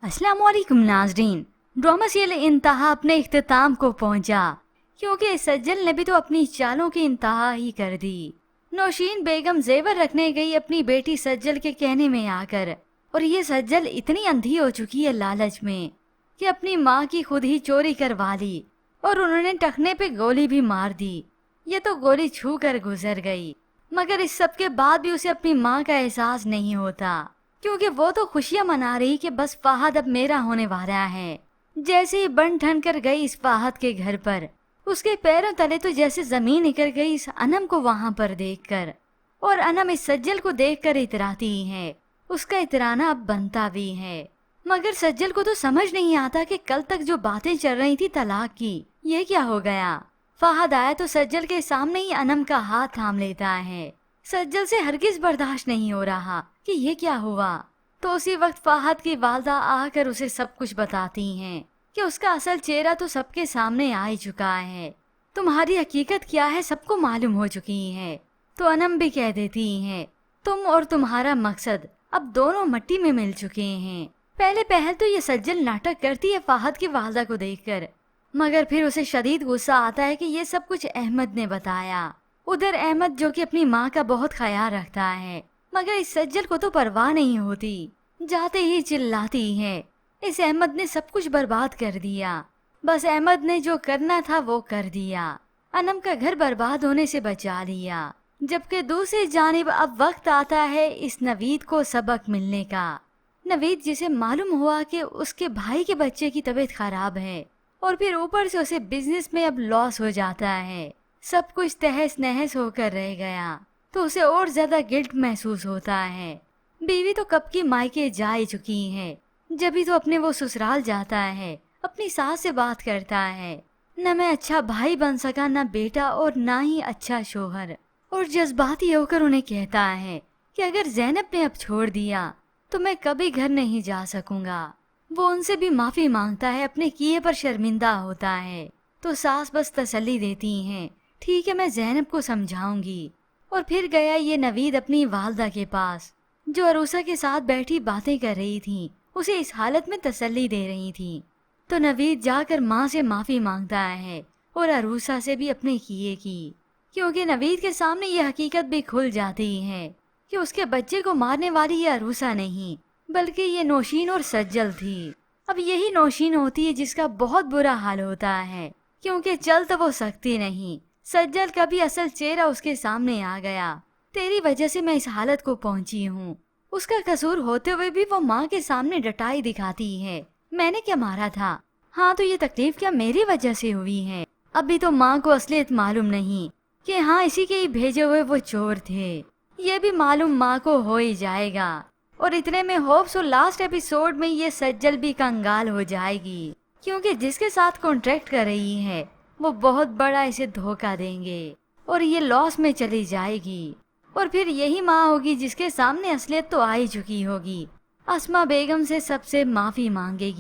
अस्सलाम वालेकुम नाजरीन। ड्रामा सीरियल इंतहा अपने इख्तिताम को पहुंचा, क्योंकि सज्जल ने भी तो अपनी चालों की इंतहा ही कर दी। नौशीन बेगम जेवर रखने गई अपनी बेटी सज्जल के कहने में आकर, और ये सज्जल इतनी अंधी हो चुकी है लालच में कि अपनी माँ की खुद ही चोरी करवा ली और उन्होंने टखने पे गोली भी मार दी। ये तो गोली छू कर गुजर गई, मगर इस सब के बाद भी उसे अपनी माँ का एहसास नहीं होता, क्योंकि वो तो खुशियां मना रही कि बस फाहद अब मेरा होने वाला है। जैसे ही बन ठन कर गई इस फाहद के घर पर, उसके पैरों तले तो जैसे जमीन निकल गई इस अनम को वहां पर देखकर। और अनम इस सज्जल को देखकर इतराती है, उसका इतराना अब बनता भी है। मगर सज्जल को तो समझ नहीं आता कि कल तक जो बातें चल रही थी तलाक की, ये क्या हो गया। फाहद आया तो सज्जल के सामने ही अनम का हाथ थाम लेता है। सज्जल से हरगिज बर्दाश्त नहीं हो रहा कि ये क्या हुआ। तो उसी वक्त फाहद की वालदा आकर उसे सब कुछ बताती हैं कि उसका असल चेहरा तो सबके सामने आ ही चुका है, तुम्हारी हकीकत क्या है सबको मालूम हो चुकी है। तो अनम भी कह देती है, तुम और तुम्हारा मकसद अब दोनों मट्टी में मिल चुके हैं। पहले पहल तो ये सज्जल नाटक करती है फाहद की वालदा को देखकर, मगर फिर उसे शदीद गुस्सा आता है कि ये सब कुछ अहमद ने बताया। उधर अहमद जो कि अपनी माँ का बहुत ख्याल रखता है, मगर इस सज्जल को तो परवाह नहीं होती, जाते ही चिल्लाती है, इस अहमद ने सब कुछ बर्बाद कर दिया। बस अहमद ने जो करना था वो कर दिया, अनम का घर बर्बाद होने से बचा लिया। जबकि दूसरी जानिब अब वक्त आता है इस नवीद को सबक मिलने का। नवीद जिसे मालूम हुआ कि उसके भाई के बच्चे की तबीयत खराब है, और फिर ऊपर से उसे बिजनेस में अब लॉस हो जाता है, सब कुछ तहस नहस होकर रह गया, तो उसे और ज्यादा गिल्ट महसूस होता है। बीवी तो कब की मायके जा ही चुकी है, जब भी तो अपने वो ससुराल जाता है अपनी सास से बात करता है, न मैं अच्छा भाई बन सका, न बेटा, और ना ही अच्छा शोहर। और जज्बाती होकर उन्हें कहता है कि अगर ज़ैनब ने अब छोड़ दिया तो मैं कभी घर नहीं जा सकूंगा। वो उनसे भी माफी मांगता है, अपने किए पर शर्मिंदा होता है। तो सास बस तसल्ली देती हैं, ठीक है मैं ज़ैनब को समझाऊंगी। और फिर गया ये नवीद अपनी वालदा के पास, जो अरूसा के साथ बैठी बातें कर रही थी, उसे इस हालत में तसल्ली दे रही थी। तो नवीद जाकर माँ से माफी मांगता है और अरूसा से भी अपने किए की, क्योंकि नवीद के सामने ये हकीकत भी खुल जाती है कि उसके बच्चे को मारने वाली ये अरूसा नहीं, बल्कि ये नौशीन और सज्जल थी। अब यही नौशीन होती है जिसका बहुत बुरा हाल होता है, क्योंकि चल तो वो सकती नहीं। सज्जल का भी असल चेहरा उसके सामने आ गया, तेरी वजह से मैं इस हालत को पहुंची हूँ। उसका कसूर होते हुए भी वो माँ के सामने डटाई दिखाती है, मैंने क्या मारा था, हाँ तो ये तकलीफ क्या मेरी वजह से हुई है। अभी तो माँ को असलियत मालूम नहीं कि हाँ इसी के ही भेजे हुए वो चोर थे, ये भी मालूम माँ को हो ही जाएगा। और इतने में होप्स और लास्ट एपिसोड में ये सज्जल भी कंगाल हो जाएगी, क्योंकि जिसके साथ कॉन्ट्रैक्ट कर रही है वो बहुत बड़ा इसे धोखा देंगे और ये लॉस में चली जाएगी। और फिर यही माँ होगी जिसके सामने असलियत तो आ ही चुकी होगी, अस्मा बेगम से सबसे माफी मांगेगी।